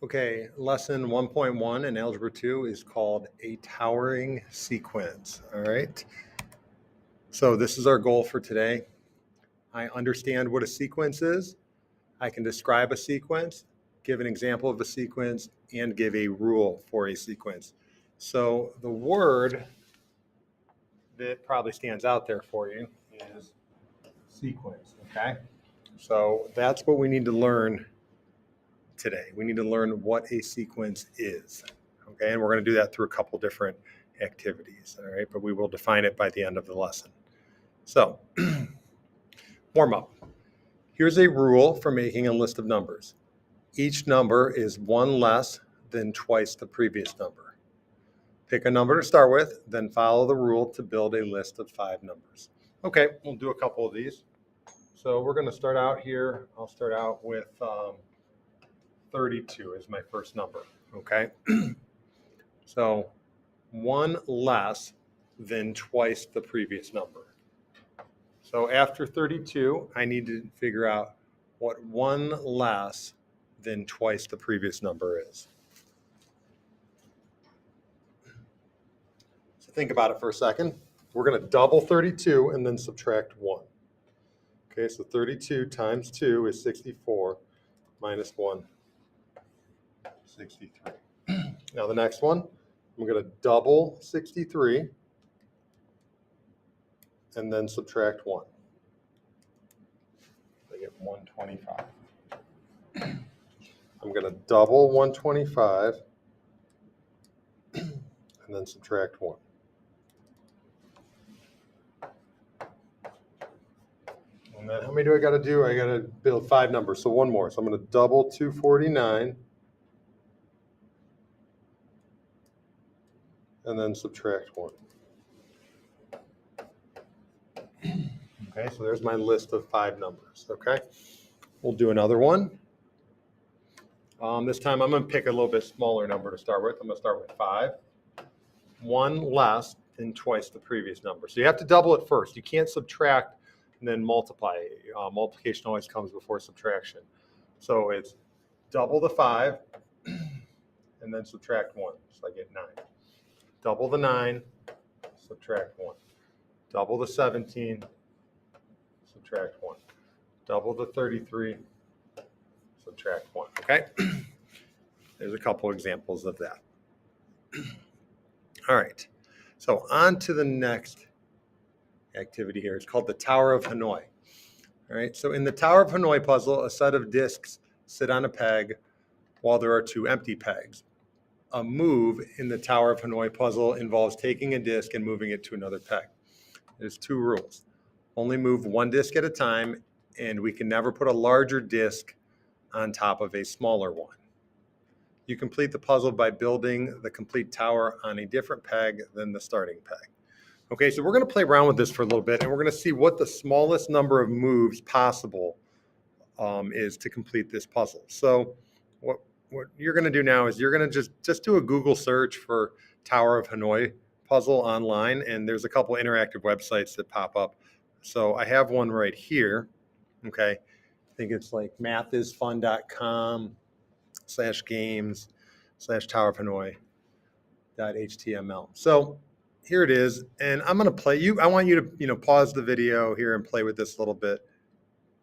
Okay, lesson 1.1 in Algebra 2 is called a towering sequence. All right. So this is our goal for today. I understand what a sequence is. I can describe a sequence, give an example of a sequence, and give a rule for a sequence. So the word that probably stands out there for you is sequence. Okay. So that's what we need to learn today. We need to learn what a sequence is. Okay, and we're going to do that through a couple different activities. All right, but we will define it by the end of the lesson. So, warm up. Here's a rule for making a list of numbers. Each number is one less than twice the previous number. Pick a number to start with, then follow the rule to build a list of 5 numbers. Okay, we'll do a couple of these. So we're going to start out here. I'll start out with 32 is my first number. Okay. So 1 less than twice the previous number. So after 32, I need to figure out what 1 less than twice the previous number is. So think about it for a second. We're going to double 32 and then subtract 1. Okay, so 32 times 2 is 64 minus 1, 63. Now the next one, I'm going to double 63 and then subtract 1. I get 125. I'm going to double 125 and then subtract 1. And then how many do I got to do? I got to build 5 numbers, so one more. So I'm going to double 249 and then subtract 1. Okay, so there's my list of 5 numbers. Okay, we'll do another one. This time I'm going to pick a little bit smaller number to start with. I'm going to start with 5. 1 less than twice the previous number. So you have to double it first. You can't subtract and then multiply. Multiplication always comes before subtraction. So it's double the 5 and then subtract 1. So I get 9. Double the 9, subtract 1. Double the 17, subtract 1. Double the 33, subtract 1. Okay? There's a couple examples of that. All right. So on to the next activity here. It's called the Tower of Hanoi. All right. So in the Tower of Hanoi puzzle, a set of discs sit on a peg while there are 2 empty pegs. A move in the Tower of Hanoi puzzle involves taking a disc and moving it to another peg. There's 2 rules. Only move 1 disc at a time, and we can never put a larger disc on top of a smaller one. You complete the puzzle by building the complete tower on a different peg than the starting peg. Okay, so we're going to play around with this for a little bit, and we're going to see what the smallest number of moves possible is to complete this puzzle. So what you're going to do now is you're going to just do a Google search for Tower of Hanoi puzzle online, and there's a couple interactive websites that pop up. So I have one right here. Okay, I think it's like mathisfun.com/games/Tower of Hanoi.html. So here it is, and I'm going to play you. I want you to pause the video here and play with this a little bit.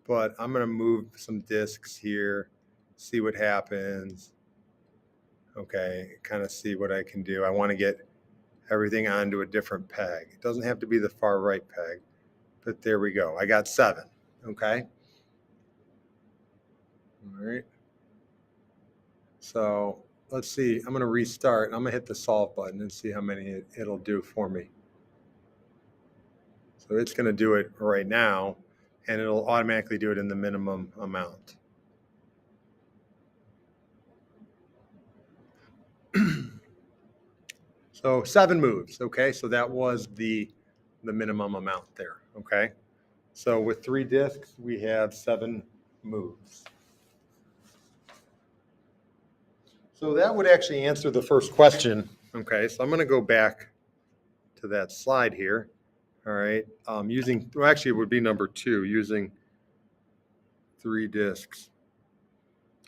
But I'm going to move some discs here, see what happens. Okay, kind of see what I can do. I want to get everything onto a different peg. It doesn't have to be the far right peg, but there we go. I got 7. Okay. All right. So let's see. I'm going to restart. I'm going to hit the solve button and see how many it'll do for me. So it's going to do it right now, and it'll automatically do it in the minimum amount. So 7 moves. Okay, so that was the minimum amount there. Okay, so with 3 discs, we have 7 moves. So that would actually answer the first question. Okay, so I'm going to go back to that slide here. All right, actually it would be number 2, using 3 discs.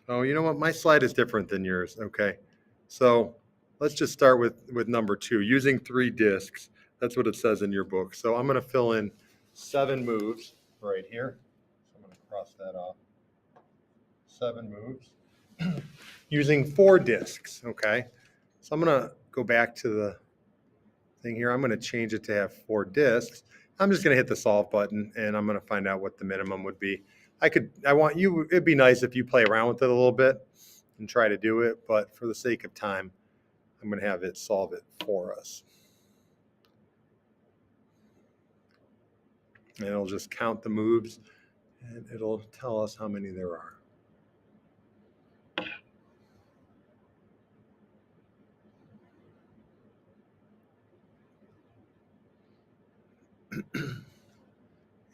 Oh, you know what? My slide is different than yours. Okay. So let's just start with number 2, using 3 discs. That's what it says in your book. So I'm going to fill in 7 moves right here. So I'm going to cross that off. 7 moves using 4 discs. Okay. So I'm going to go back to the thing here. I'm going to change it to have 4 discs. I'm just going to hit the solve button and I'm going to find out what the minimum would be. It'd be nice if you play around with it a little bit and try to do it, but for the sake of time, I'm going to have it solve it for us. And it'll just count the moves and it'll tell us how many there are.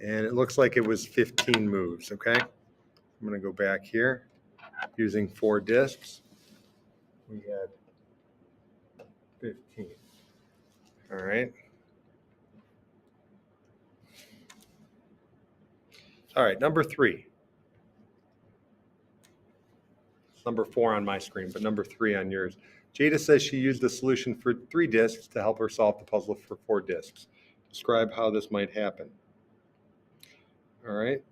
And it looks like it was 15 moves, okay? I'm going to go back here using 4 discs. We had 15. All right. All right, number 3. It's number 4 on my screen, but number 3 on yours. Jada says she used the solution for 3 discs to help her solve the puzzle for 4 discs. Describe how this might happen. All right.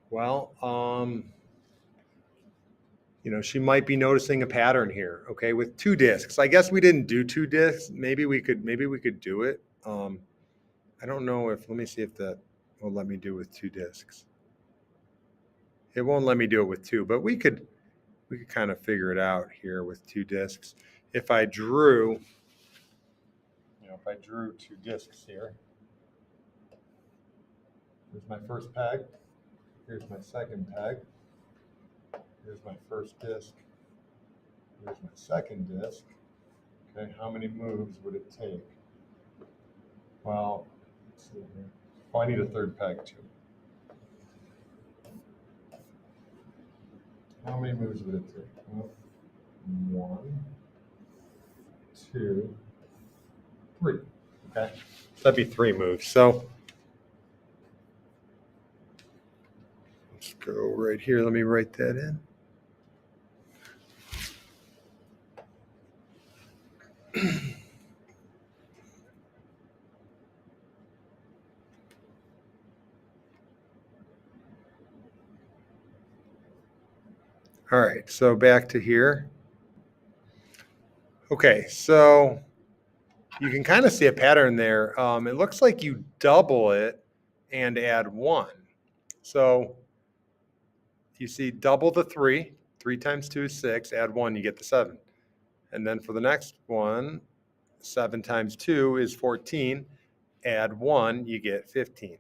Well, she might be noticing a pattern here. Okay, with 2 discs. I guess we didn't do 2 discs. Maybe we could do it. I don't know if. Let me see if that will let me do with 2 discs. It won't let me do it with 2, but we could kind of figure it out here with 2 discs. If I drew 2 discs here, here's my first peg, here's my second peg, here's my first disc, here's my second disc. Okay, how many moves would it take? Well, let's see here. Oh, I need a third peg too. How many moves would it take? Well, 1, 2, 3. Okay, so that'd be 3 moves. So let's go right here. Let me write that in. All right, so back to here. Okay, so you can kind of see a pattern there. It looks like you double it and add 1. So you see double the 3. 3 times 2 is 6. Add 1, you get the 7. And then for the next one, 7 times 2 is 14. Add 1, you get 15.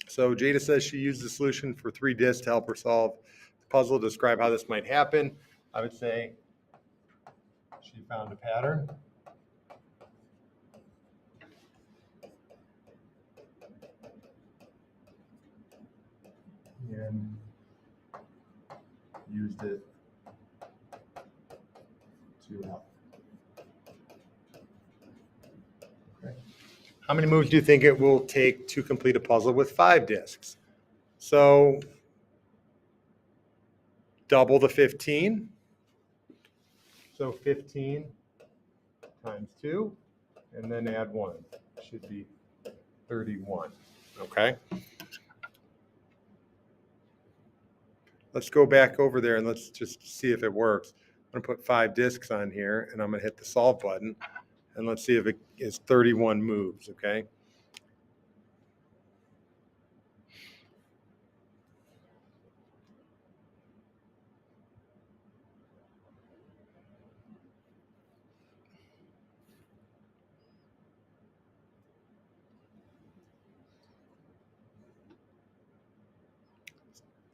So Jada says she used the solution for 3 discs to help her solve the puzzle. Describe how this might happen. I would say she found a pattern. And used it to help. Okay. How many moves do you think it will take to complete a puzzle with 5 discs? So double the 15. So 15 times 2, and then add 1. Should be 31. Okay. Let's go back over there and let's just see if it works. I'm going to put 5 discs on here, and I'm going to hit the solve button, and let's see if it is 31 moves, okay?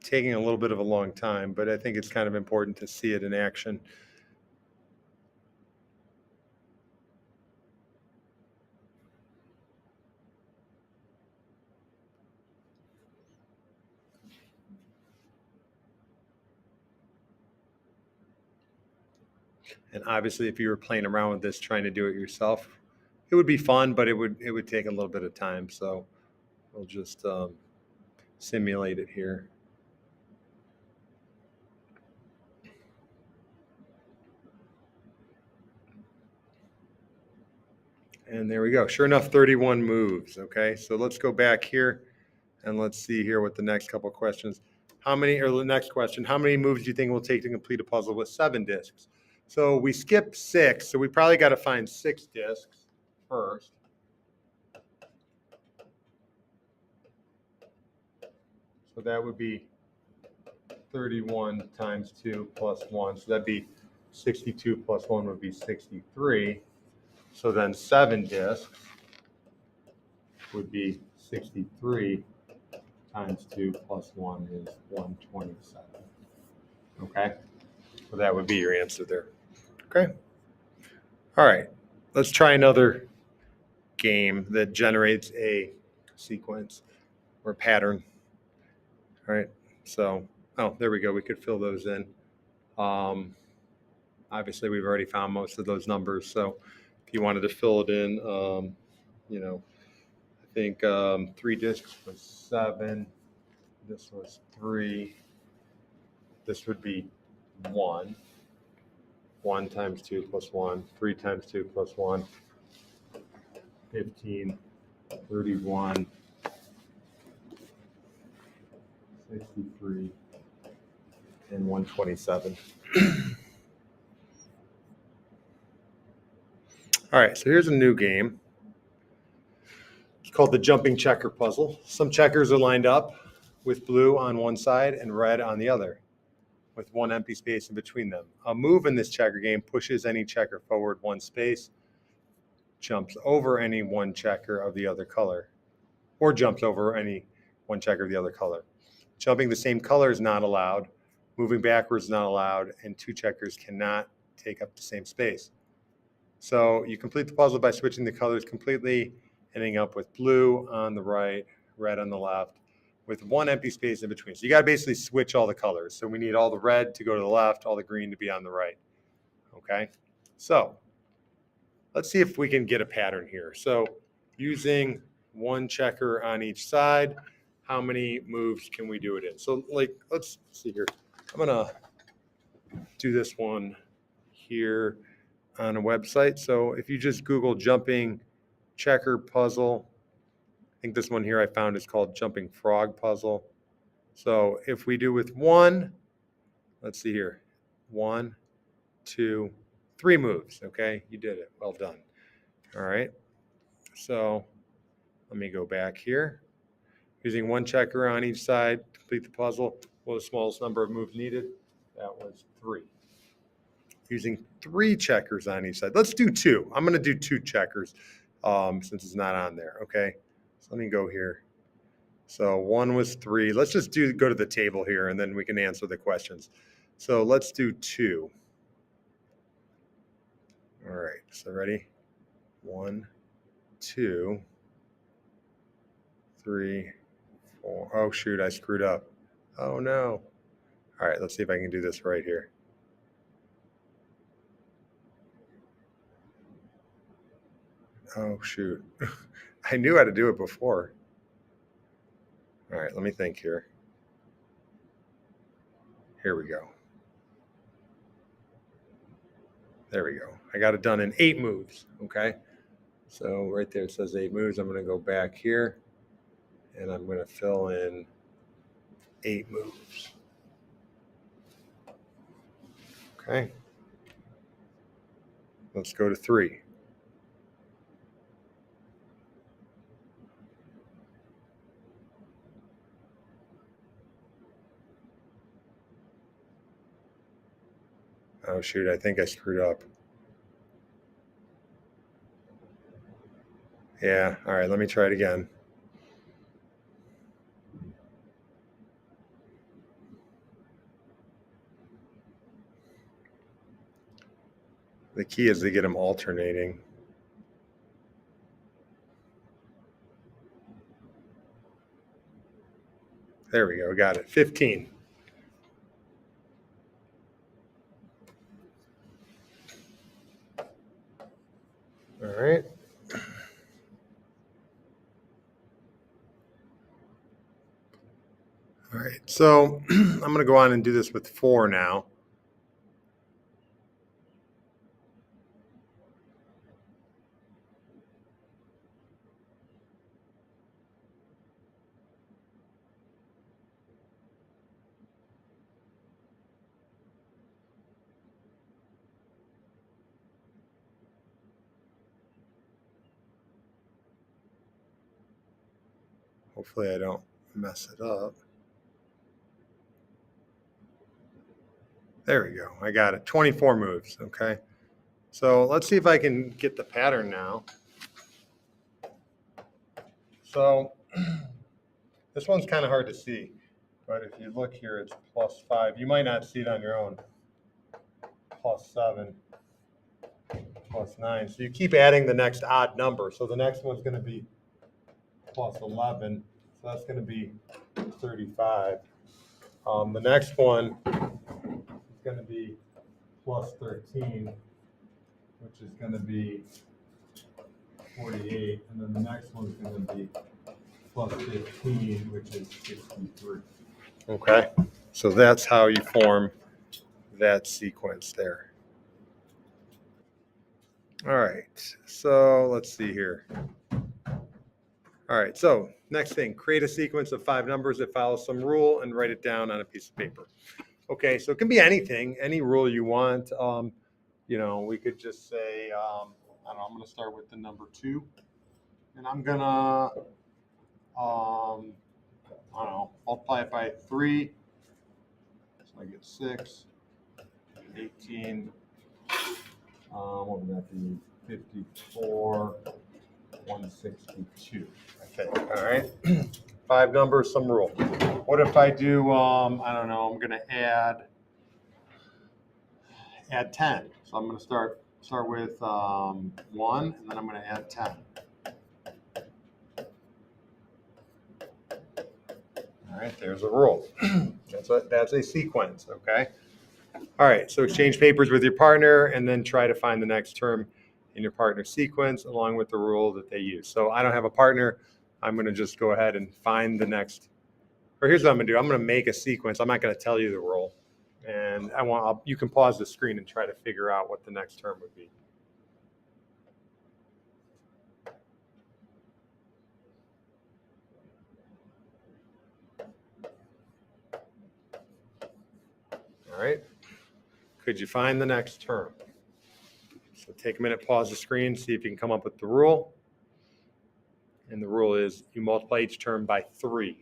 Taking a little bit of a long time, but I think it's kind of important to see it in action. And obviously, if you were playing around with this, trying to do it yourself, it would be fun, but it would take a little bit of time. So We'll just simulate it here. And there we go. Sure enough, 31 moves. Okay, so let's go back here and let's see here what the next couple of questions. The next question, how many moves do you think it will take to complete a puzzle with 7 discs? So we skipped 6, so we probably got to find 6 discs first. So that would be 31 times 2 plus 1. So that'd be 62 plus 1 would be 63. So then 7 discs would be 63 times 2 plus 1 is 127. Okay? So that would be your answer there. Okay? All right. Let's try another game that generates a sequence or pattern. All right. So, there we go. We could fill those in. Obviously, we've already found most of those numbers. So if you wanted to fill it in, I think 3 discs was 7. This was 3. This would be 1. 1 times 2 plus 1. 3 times 2 plus 1. 15, 31, 63, and 127. All right, so here's a new game. It's called the jumping checker puzzle. Some checkers are lined up with blue on one side and red on the other, with one empty space in between them. A move in this checker game pushes any checker forward 1 space, jumps over any one checker of the other color, or jumps over any one checker of the other color. Jumping the same color is not allowed. Moving backwards is not allowed, and 2 checkers cannot take up the same space. So you complete the puzzle by switching the colors completely, ending up with blue on the right, red on the left, with 1 empty space in between. So you got to basically switch all the colors. So we need all the red to go to the left, all the green to be on the right. Okay, so let's see if we can get a pattern here. So using 1 checker on each side, how many moves can we do it in? So let's see here. I'm gonna do this one here on a website. So if you just Google jumping checker puzzle, I think this one here I found is called jumping frog puzzle. So if we do with 1, let's see here, 1, 2, 3 moves. Okay, you did it. Well done. All right. So let me go back here. Using 1 checker on each side to complete the puzzle. What was the smallest number of moves needed? That was 3. Using 3 checkers on each side. Let's do 2. I'm going to do 2 checkers since it's not on there. Okay. So let me go here. So 1 was 3. Let's just go to the table here, and then we can answer the questions. So let's do 2. All right. So ready? 1, 2, 3, 4. Oh, shoot. I screwed up. Oh, no. All right. Let's see if I can do this right here. Oh, shoot. I knew how to do it before. All right, let me think here. Here we go. There we go. I got it done in 8 moves, okay? So right there it says 8 moves. I'm going to go back here, and I'm going to fill in 8 moves. Okay. Let's go to 3. Oh, shoot, I think I screwed up. Yeah, all right, let me try it again. The key is to get them alternating. There we go, got it. 15. All right. All right, so I'm going to go on and do this with 4 now. Hopefully I don't mess it up. There we go. I got it. 24 moves. Okay. So let's see if I can get the pattern now. So this one's kind of hard to see, but if you look here, it's +5. You might not see it on your own. +7, +9. So you keep adding the next odd number. So the next one's going to be +11. So that's going to be 35. The next one is going to be +13, which is going to be 48. And then the next one's going to be +15, which is 63. Okay, so that's how you form that sequence there. All right, so let's see here. All right, so next thing, create a sequence of 5 numbers that follows some rule and write it down on a piece of paper. Okay, so it can be anything, any rule you want. We could just say, I don't know, I'm going to start with the number 2, and I'm going to, I don't know, multiply it by 3, so I get 6, 18, what would that be, 54, 162, I think, all right? 5 numbers, some rule. What if I do, I don't know, I'm going to add 10. So I'm going to start with 1, and then I'm going to add 10. All right, there's a rule. That's a sequence, okay? All right, so exchange papers with your partner and then try to find the next term in your partner's sequence along with the rule that they use. So I don't have a partner. I'm going to just go ahead and find the next, or here's what I'm going to do. I'm going to make a sequence. I'm not going to tell you the rule. And you can pause the screen and try to figure out what the next term would be. All right. Could you find the next term? So take a minute, pause the screen, see if you can come up with the rule. And the rule is you multiply each term by 3.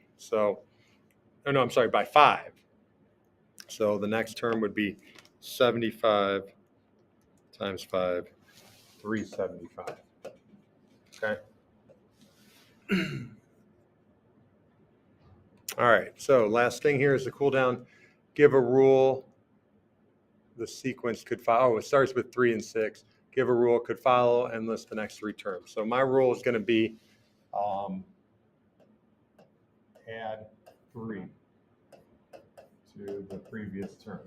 By 5. So the next term would be 75 times 5, 375. Okay. All right. So last thing here is the cool down. Give a rule the sequence could follow. It starts with 3 and 6. Give a rule could follow and list the next 3 terms. So my rule is going to be add 3 to the previous term.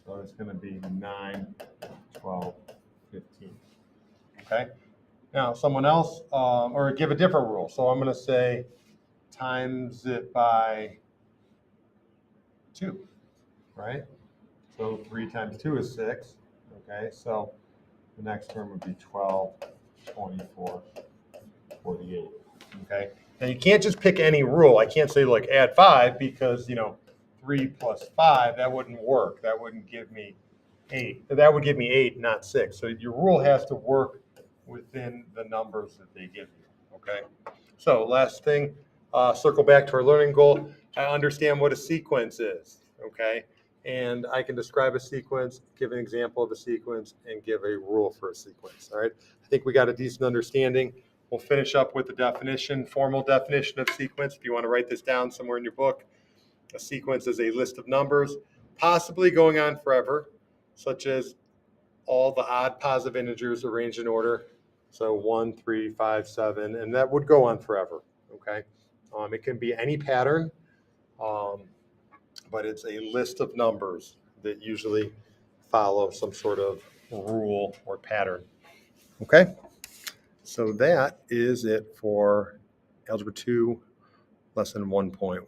So it's going to be 9, 12, 15. Okay. Now someone else, or give a different rule. So I'm going to say times it by 2, right? So 3 times 2 is 6. Okay. So the next term would be 12, 24, 48. Okay. Now you can't just pick any rule. I can't say like add 5 because 3 plus 5, that wouldn't work. That wouldn't give me 8. That would give me 8, not 6. So your rule has to work within the numbers that they give you. Okay. So last thing, circle back to our learning goal. I understand what a sequence is. Okay. And I can describe a sequence, give an example of a sequence, and give a rule for a sequence. All right. I think we got a decent understanding. We'll finish up with the definition, formal definition of sequence. If you want to write this down somewhere in your book, a sequence is a list of numbers, possibly going on forever, such as all the odd positive integers arranged in order. So 1, 3, 5, 7, and that would go on forever. Okay. It can be any pattern, but it's a list of numbers that usually follow some sort of rule or pattern. Okay. So that is it for Algebra 2, Lesson 1.1.